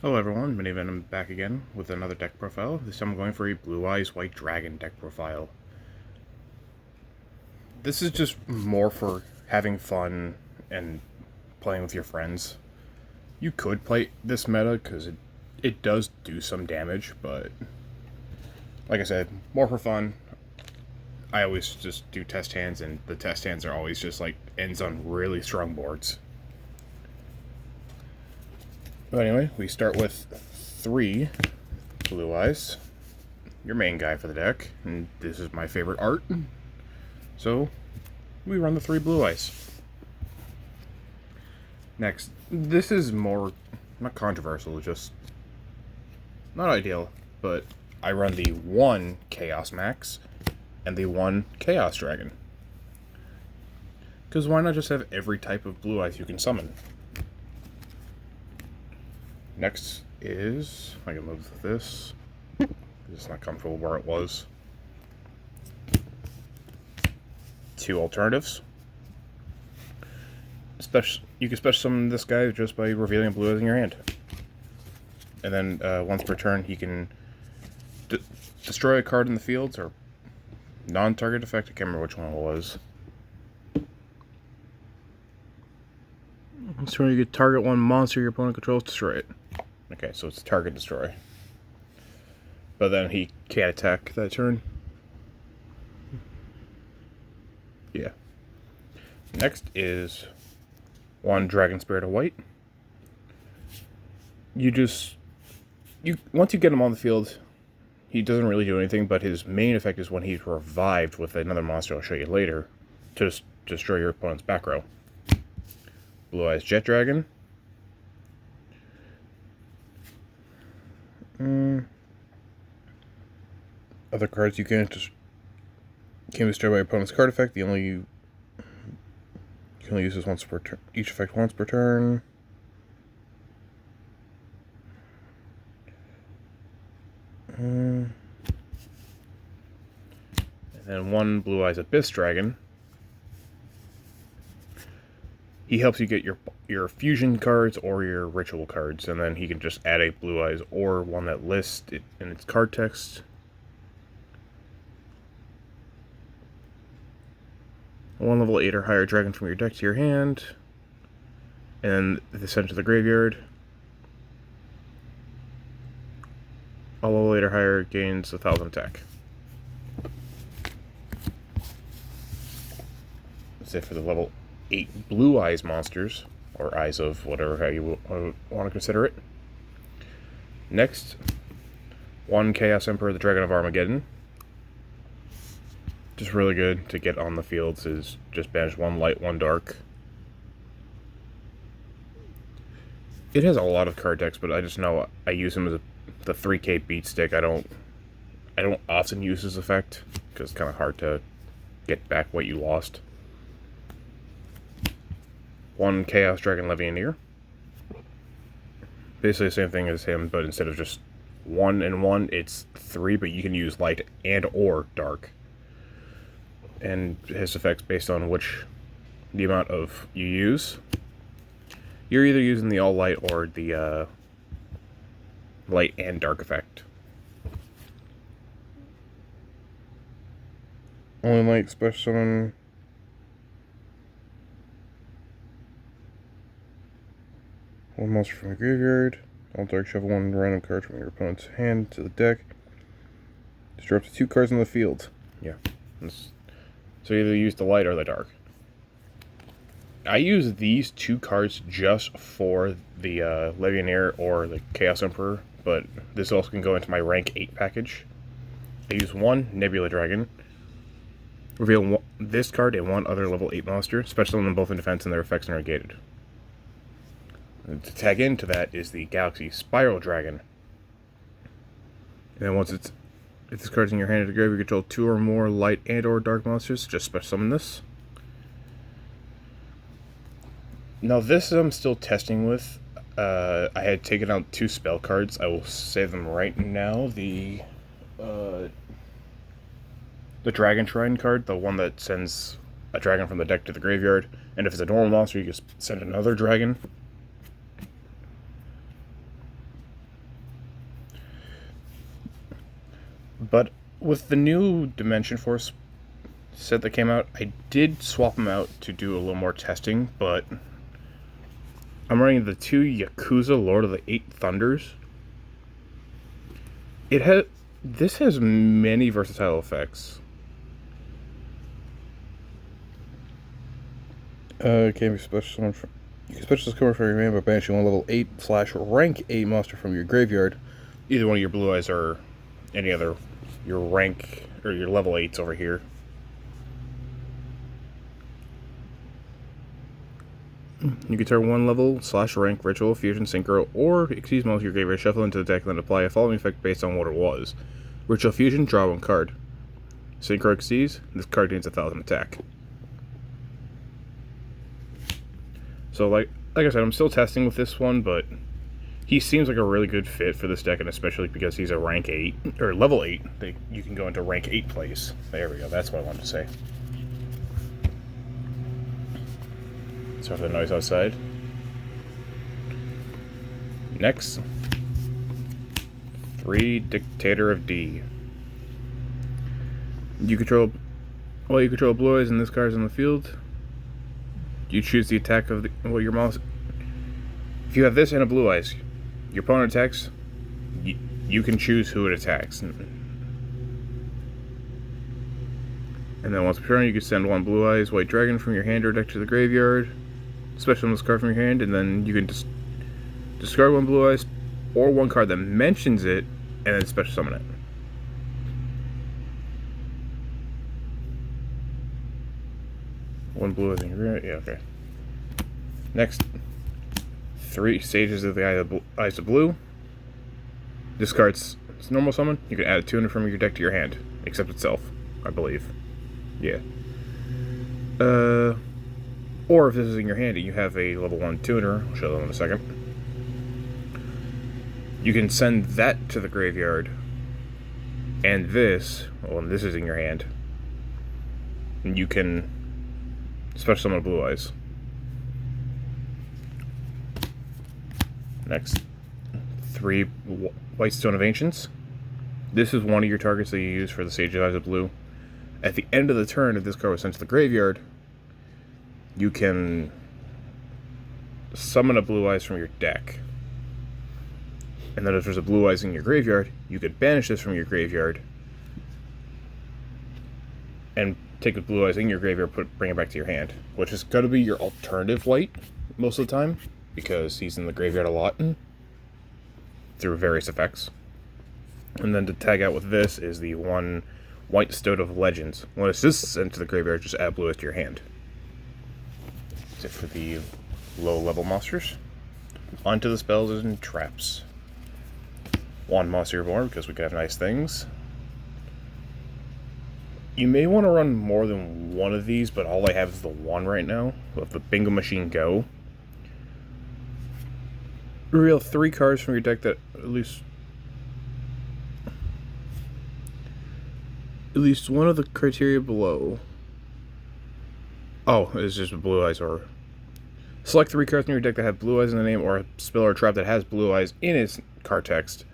Hello everyone, Minivan, I'm back again with another deck profile. This time I'm going for a Blue Eyes White Dragon deck profile. This is just more for having fun and playing with your friends. You could play this meta because it does do some damage, but like I said, more for fun. I always just do test hands, and the test hands are always just like ends on really strong boards. But anyway, we start with 3 Blue Eyes, your main guy for the deck, and this is my favorite art. So, we run the 3 Blue Eyes. Next, this is more, not controversial, just not ideal, but I run the 1 Chaos Max and the 1 Chaos Dragon. Because why not just have every type of Blue Eyes you can summon? Next is, I can move this. It's not comfortable where it was. 2 alternatives. You can special summon this guy just by revealing a blue eyes in your hand. And then once per turn, he can destroy a card in the field or non-target effect. I can't remember which one it was. So you could target one monster your opponent controls, destroy it. Okay, so it's target destroy. But then he can't attack that turn. Yeah. Next is 1 Dragon Spirit of White. Once you get him on the field, he doesn't really do anything, but his main effect is when he's revived with another monster I'll show you later to destroy your opponent's back row. Blue Eyes Jet Dragon. Other cards you can destroy by your opponent's card effect. You can only use this once per turn. Each effect once per turn. And then 1 Blue Eyes Abyss Dragon. He helps you get your fusion cards or your ritual cards, and then he can just add a Blue Eyes or one that lists it in its card text. 1 level 8 or higher dragon from your deck to your hand, and then sent to the graveyard. A level 8 or higher gains 1,000 attack. That's it for the level 8 Blue Eyes monsters, or Eyes of whatever how you want to consider it. Next, 1 Chaos Emperor, the Dragon of Armageddon. Just really good to get on the fields is just banish 1 light, 1 dark. It has a lot of card decks, but I just know I use him as the 3K beat stick. I don't often use his effect because it's kind of hard to get back what you lost. 1 Chaos Dragon Levianeer. Basically the same thing as him, but instead of just 1 and 1, it's 3, but you can use light and or dark. And his effects based on the amount of you use. You're either using the all light or the light and dark effect. Only light special summon. One monster from the graveyard. All dark, shuffle 1 random card from your opponent's hand to the deck. Destroy up to 2 cards on the field. Yeah. So you either use the light or the dark. I use these 2 cards just for the Levianeer or the Chaos Emperor, but this also can go into my rank 8 package. I use 1 Nebula Dragon. Reveal this card and 1 other level 8 monster. Special them both in defense and their effects are negated. And to tag into that is the Galaxy Spiral Dragon. And then once if this card's in your hand at the grave, you control 2 or more light and or dark monsters. Just special summon this. Now this I'm still testing with. I had taken out 2 spell cards. I will save them right now. The Dragon Shrine card, the one that sends a dragon from the deck to the graveyard. And if it's a normal monster, you just send another dragon. with the new Dimension Force set that came out, I did swap them out to do a little more testing, but I'm running the 2 Yakuza Lord of the 8 Thunders. This has many versatile effects. You can special summon from your hand by banishing one level 8/rank 8 monster from your graveyard. Either one of your blue eyes or any other your rank or your level 8s over here. You can turn one level/rank ritual, fusion, synchro, or exceed most of your graveyard, shuffle into the deck, and then apply a following effect based on what it was. Ritual fusion, draw 1 card. Synchro exceeds, this card gains 1,000 attack. So like I said, I'm still testing with this one, but he seems like a really good fit for this deck, and especially because he's a rank 8 or level 8, that you can go into rank 8 plays. There we go. That's what I wanted to say. Sorry for the noise outside. Next, 3 Dictator of D. You control blue eyes and this card is on the field. You choose the attack of your mouse. If you have this and a blue eyes, your opponent attacks. You can choose who it attacks. And then once per turn, you can send 1 blue eyes white dragon from your hand or deck to the graveyard. Special summon this card from your hand, and then you can discard 1 blue eyes or 1 card that mentions it, and then special summon it. One blue eyes in your graveyard. Yeah, okay. Next, 3 Sages of the Eyes of Blue. Discards normal summon. You can add a tuner from your deck to your hand, except itself, I believe. Yeah. Or if this is in your hand and you have a level 1 tuner, I'll show them in a second, you can send that to the graveyard, and this is in your hand, and you can special summon blue eyes. Next, 3 White Stone of Ancients. This is one of your targets that you use for the Sage of Eyes of Blue. At the end of the turn, if this card was sent to the graveyard, you can summon a blue eyes from your deck. And then if there's a blue eyes in your graveyard, you could banish this from your graveyard and take the blue eyes in your graveyard, bring it back to your hand, which is going to be your alternative white most of the time, because he's in the graveyard a lot through various effects. And then to tag out with this is the 1 White Stone of Legends. When it's just sent to the graveyard, just add blue eyes to your hand. That's it for the low-level monsters. Onto the spells and traps. 1 Monster Reborn, because we got nice things. You may want to run more than one of these, but all I have is the 1 right now. Let the Bingo Machine go. Reveal 3 cards from your deck that at least one of the criteria below. Oh, it's just blue eyes, or select 3 cards in your deck that have blue eyes in the name, or a spell or trap that has blue eyes in its card text.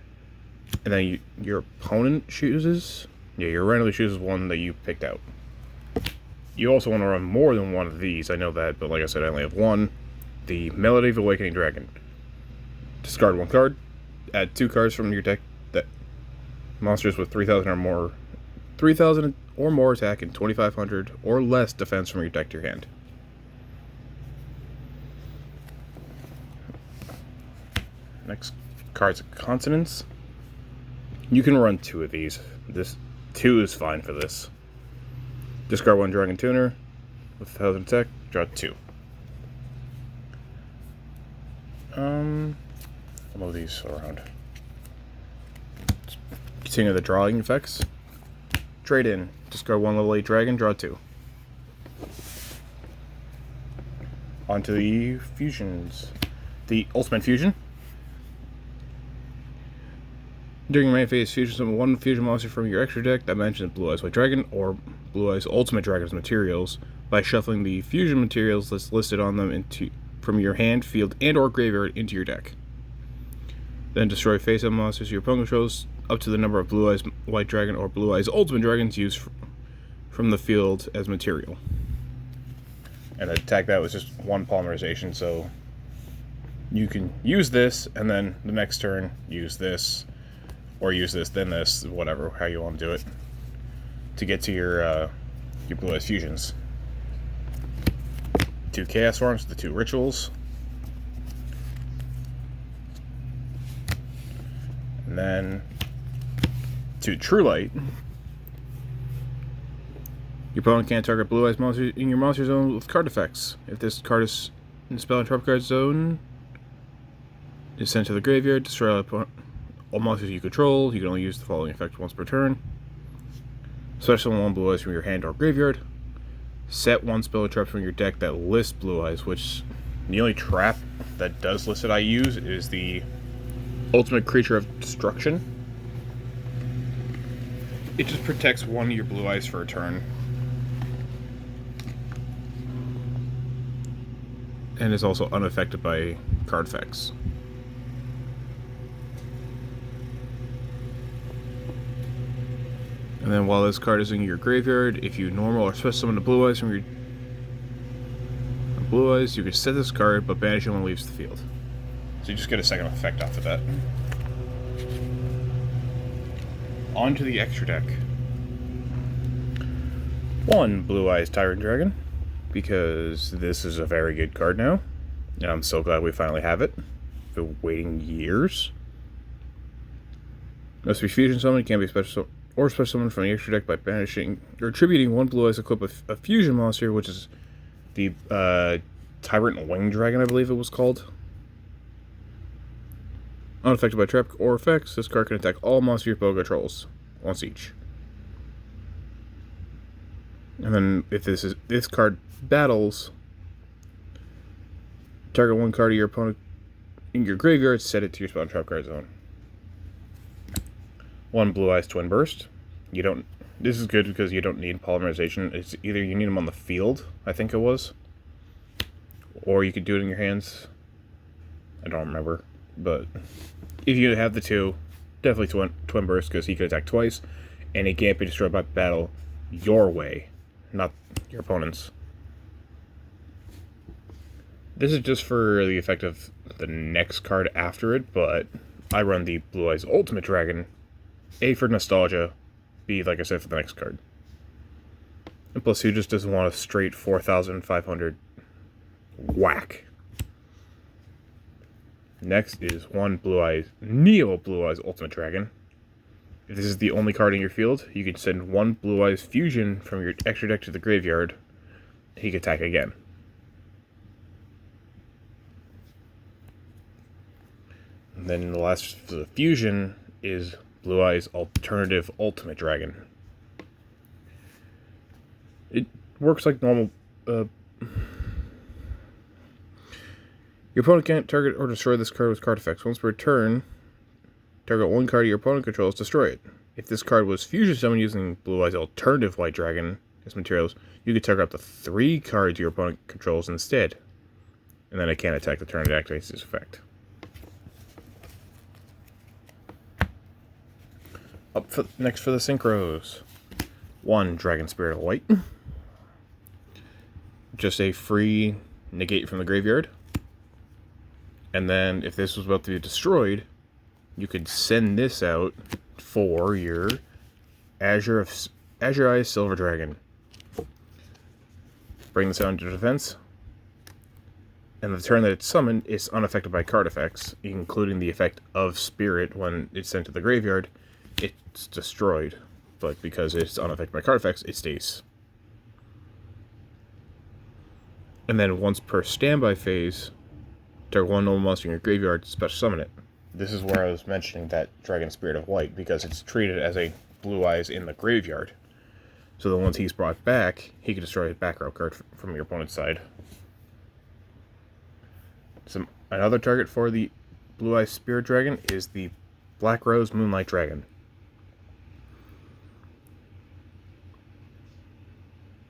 And then your opponent chooses. Yeah, you randomly chooses one that you picked out. You also want to run more than one of these, I know that, but like I said, I only have 1. The Melody of Awakening Dragon. Discard 1 card, add 2 cards from your deck that monsters with 3,000 or more attack and 2,500 or less defense from your deck to your hand. Next card's of Consonance. You can run 2 of these. This 2 is fine for this. Discard 1 Dragon Tuner with 1,000 attack, draw 2. I'll move these around. Continue the drawing effects. Trade in. Discard 1 level 8 dragon, draw 2. Onto the fusions. The Ultimate Fusion. During your main phase, fusion summon 1 fusion monster from your extra deck that mentions Blue Eyes White Dragon or Blue Eyes Ultimate Dragon's materials by shuffling the fusion materials that's listed on them from your hand, field, and or graveyard into your deck. Then destroy face-up monsters your opponent controls up to the number of Blue Eyes White Dragon or Blue Eyes Ultimate Dragons used from the field as material. And the attack that was just one polymerization, so you can use this, and then the next turn use this, or use this, then this, whatever, how you want to do it, to get to your Blue Eyes fusions. 2 Chaos Forms, the 2 Rituals, and then 2 True Light. Your opponent can't target Blue Eyes monsters in your monster zone with card effects. If this card is in the spell and trap card zone, is sent to the graveyard, destroy all monsters you control. You can only use the following effect once per turn. Special 1 Blue Eyes from your hand or graveyard. Set 1 spell or trap from your deck that lists Blue Eyes, which the only trap that does list it I use is the Ultimate Creature of Destruction. It just protects 1 of your Blue Eyes for a turn. And is also unaffected by card effects. And then while this card is in your graveyard, if you normal or special summon the Blue Eyes from your Blue Eyes, you can set this card, but banish it when it leaves the field. So you just get a second effect off of that. On to the extra deck. 1 Blue Eyes Tyrant Dragon, because this is a very good card now, and I'm so glad we finally have it. Been waiting years. Must be fusion summoned, can't be special or special summoned from the extra deck by banishing or attributing 1 Blue Eyes equip a fusion monster, which is the Tyrant Wing Dragon, I believe it was called. Unaffected by trap or effects, this card can attack all monsters your opponent controls once each. And then if this card battles, target 1 card of your opponent in your graveyard, set it to your spell and trap card zone. 1 Blue Eyes Twin Burst. This is good because you don't need polymerization. It's either you need them on the field, I think it was, or you could do it in your hands. I don't remember, but if you have the 2, definitely Twin Burst, because he could attack twice, and he can't be destroyed by battle your way, not your opponent's. This is just for the effect of the next card after it, but I run the Blue Eyes Ultimate Dragon. A for nostalgia, B, like I said, for the next card. And plus, who just doesn't want a straight 4,500 whack? Next is 1 Neo Blue Eyes Ultimate Dragon. If this is the only card in your field, you can send 1 Blue Eyes Fusion from your extra deck to the graveyard. He can attack again. And then the last for the fusion is Blue Eyes Alternative Ultimate Dragon. It works like normal. Your opponent can't target or destroy this card with card effects. Once per turn, target 1 card your opponent controls, destroy it. If this card was fusion summoned using Blue Eyes Alternative White Dragon as materials, you could target up to 3 cards your opponent controls instead. And then it can't attack the turn it activates this effect. Next for the Synchros. 1 Dragon Spirit of Light. Just a free negate from the graveyard. And then if this was about to be destroyed, you could send this out for your Azure Eyes Silver Dragon. Bring this out into defense. And the turn that it's summoned is unaffected by card effects, including the effect of Spirit when it's sent to the graveyard. It's destroyed, but because it's unaffected by card effects, it stays. And then once per standby phase, target 1 normal monster in your graveyard, special summon it. This is where I was mentioning that Dragon Spirit of Light, because it's treated as a Blue Eyes in the graveyard. So that once he's brought back, he can destroy a back row card from your opponent's side. Another target for the Blue Eyes Spirit Dragon is the Black Rose Moonlight Dragon.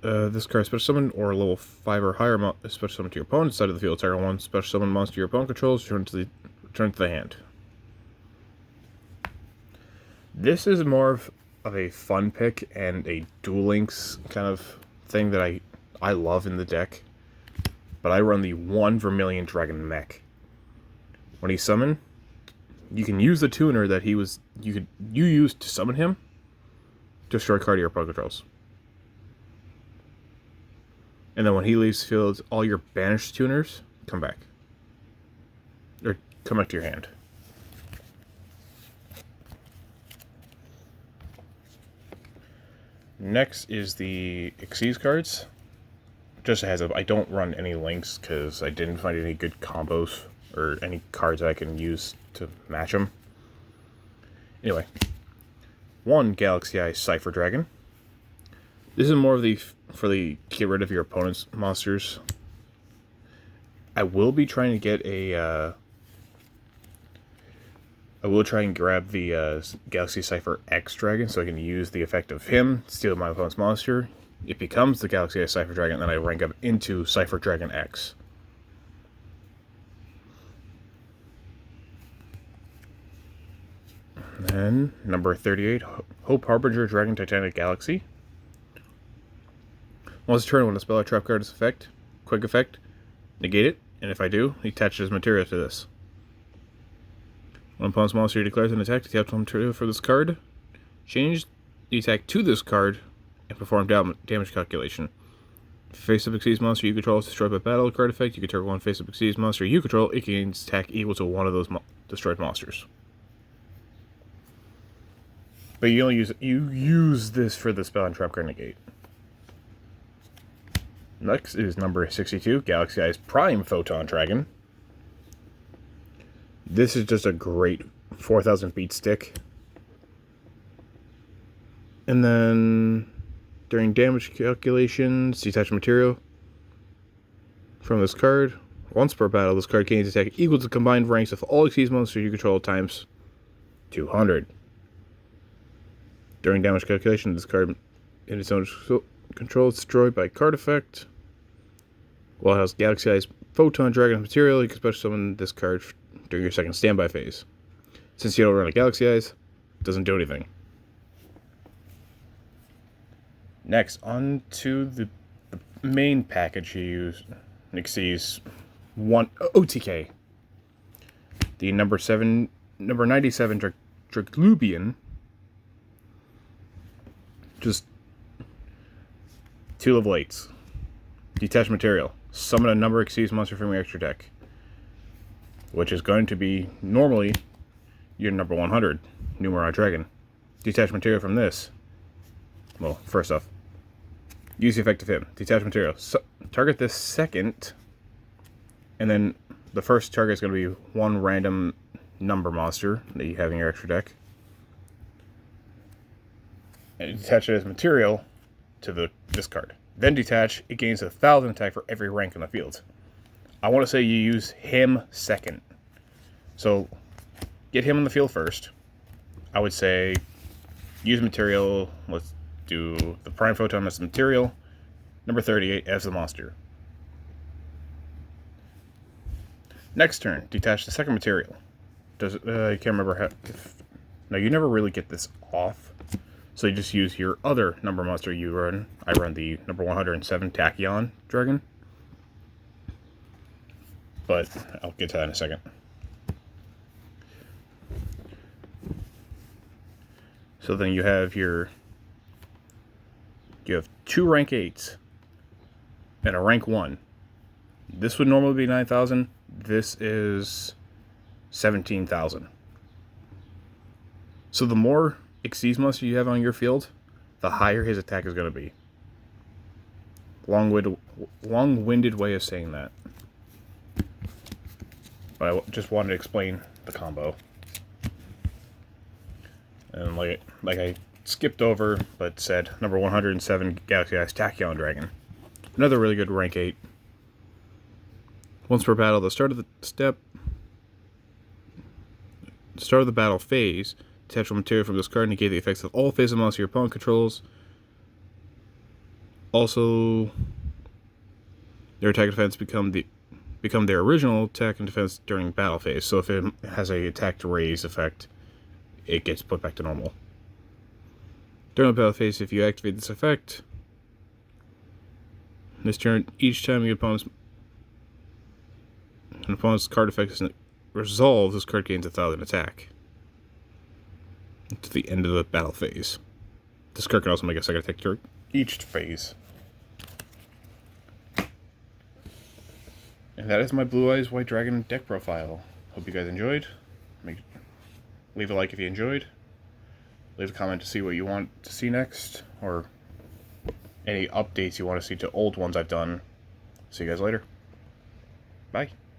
This card special summon or level 5 or higher special summon to your opponent's side of the field. Target 1 special summon monster your opponent controls, return to the hand. This is more of a fun pick and a Duel Links kind of thing that I love in the deck. But I run the 1 Vermilion Dragon Mech. When he's summoned, you can use the tuner that you used to summon him to destroy a card your opponent controls. And then when he leaves the field, all your banished tuners come back. Or come back to your hand. Next is the Xyz cards. Just a heads up, I don't run any links because I didn't find any good combos or any cards that I can use to match them. Anyway, 1 Galaxy Eye Cypher Dragon. This is more of for the get rid of your opponent's monsters. I will be trying to get a I will try and grab the Galaxy Cypher X Dragon so I can use the effect of him, steal my opponent's monster. It becomes the Galaxy Eye Cypher Dragon, and then I rank up into Cypher Dragon X. And then, number 38, Hope Harbinger Dragon Titanic Galaxy. Once a turn, when a spell or trap card is quick effect, negate it, and if I do, he attaches material to this. When opponent's monster declares an attack, detach material for this card. Change the attack to this card and perform damage calculation. If face-up Xyz monster you control is destroyed by battle card effect, you can target 1 face-up Xyz monster you control. It gains attack equal to 1 of those destroyed monsters. But you use this for the spell and trap card negate. Next is number 62, Galaxy Eyes Prime Photon Dragon. This is just a great 4,000 beat stick. And then, during damage calculations, detach material from this card. Once per battle, this card gains attack equal to combined ranks of all Xyz monsters you control times 200. During damage calculation, this card in its own control is destroyed by card effect. While it has Galaxy Eyes Photon Dragon material, you can special summon this card during your second standby phase. Since you don't run a Galaxy Eyes, it doesn't do anything. Next, on to the main package you use, Xyz 1 OTK. The number 97 Draglubian. Just 2 level 8s. Detach material. Summon a number of Xyz monster from your extra deck. Which is going to be, normally, your number 100, Numerai Dragon. Detach material from this. Well, first off, use the effect of him. Detach material. Target this second, and then the first target is going to be 1 random number monster that you have in your extra deck. And detach it as material to this card. Then detach, it gains 1,000 attack for every rank in the field. I want to say you use him second. So, get him in the field first. I would say, use material. Let's do the Prime Photon as the material. Number 38 as the monster. Next turn, detach the second material. I can't remember how... No, you never really get this off. So you just use your other number monster you run. I run the number 107 Tachyon Dragon. But I'll get to that in a second. So then you have you have 2 rank 8s and a rank 1. This would normally be 9,000. This is 17,000. So the more Xyz monster you have on your field, the higher his attack is going to be. Long-winded way of saying that. But I just wanted to explain the combo. And like I skipped over, but said number 107 Galaxy Eyes Tachyon Dragon. Another really good rank 8. Once per battle, the start of the battle phase, detach material from this card and negate the effects of all phases of monster your opponent controls. Also, their attack and defense become their original attack and defense during battle phase. So if it has a attack to raise effect, it gets put back to normal. During the battle phase, if you activate this effect, this turn, each time your opponent's card effect is resolved, this card gains 1,000 attack. To the end of the battle phase. This card can also make a second attack turn each phase. And that is my Blue Eyes White Dragon deck profile. Hope you guys enjoyed. Leave a like if you enjoyed. Leave a comment to see what you want to see next, or any updates you want to see to old ones I've done. See you guys later. Bye.